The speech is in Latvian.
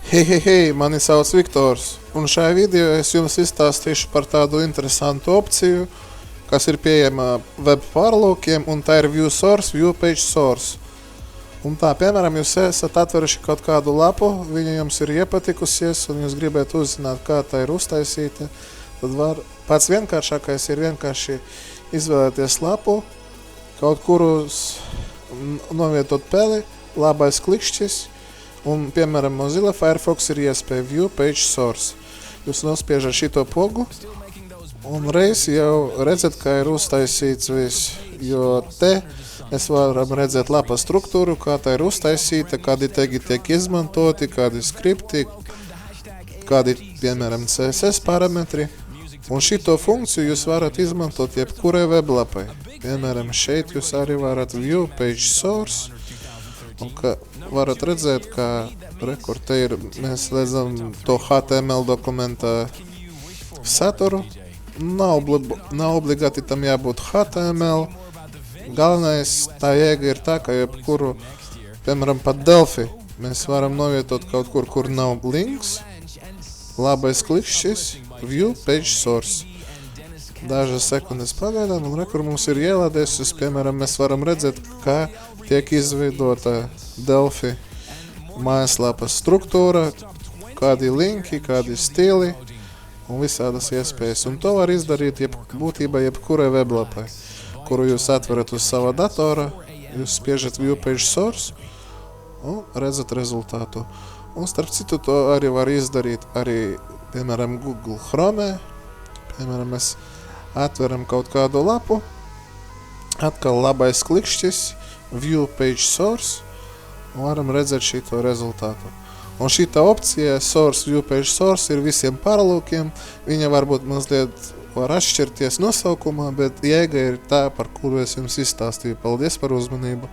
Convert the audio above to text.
Hei, mani sauc Viktors, un šajā video es jums izstāstīšu par tādu interesantu opciju, kas ir pieejama web pārlūkiem, un tā ir View Source, View Page Source. Un tā, piemēram, jūs esat atveruši kaut kādu lapu, viņa jums ir iepatikusies, un jūs gribētu uzzināt, kā tā ir uztaisīta, tad pats vienkāršākais ir vienkārši izvēlēties lapu, kaut kurus novietot peli, labais klikšķis, un, piemēram, Mozilla Firefox ir iespēja View Page Source. Jūs nospiežat šito pogu, un reiz jau redzat, kā ir uztaisīts viss, jo te mēs varam redzēt lapas struktūru, kā tā ir uztaisīta, kādi tagi tiek izmantoti, kādi skripti, kādi, piemēram, CSS parametri. Un šito funkciju jūs varat izmantot jebkurai weblapai. Piemēram, šeit jūs arī varat View Page Source, un ka varat redzēt, ka te ir, mēs redzam to HTML dokumentā saturu. Nav obligāti tam jābūt HTML. Galvenais tā jēga ir tā, ka jebkuru, piemēram, pat Delphi, mēs varam novietot kaut kur nav links, labais klikšķis, View Page Source. Dažas sekundes pagaidām, un kur mums ir ielādējusies, piemēram, mēs varam redzēt, kā tiek izveidota Delphi mājaslapas struktūra, kādi linki, kādi stili un visādas iespējas. Un to var izdarīt būtībā jebkurai weblapai, kuru jūs atverat uz sava datora, jūs spiežat View Page Source un redzat rezultātu. Un starp citu to arī var izdarīt arī, piemēram, Google Chrome. Piemēram, mēs atveram kaut kādu lapu, atkal labais klikšķis, View Page Source, un varam redzēt šito rezultātu. Un šita opcija Source, View Page Source ir visiem pārlūkiem, viņa varbūt mazliet var atšķirties nosaukumā, bet jēga ir tā, par kuru es jums izstāstīju. Paldies par uzmanību!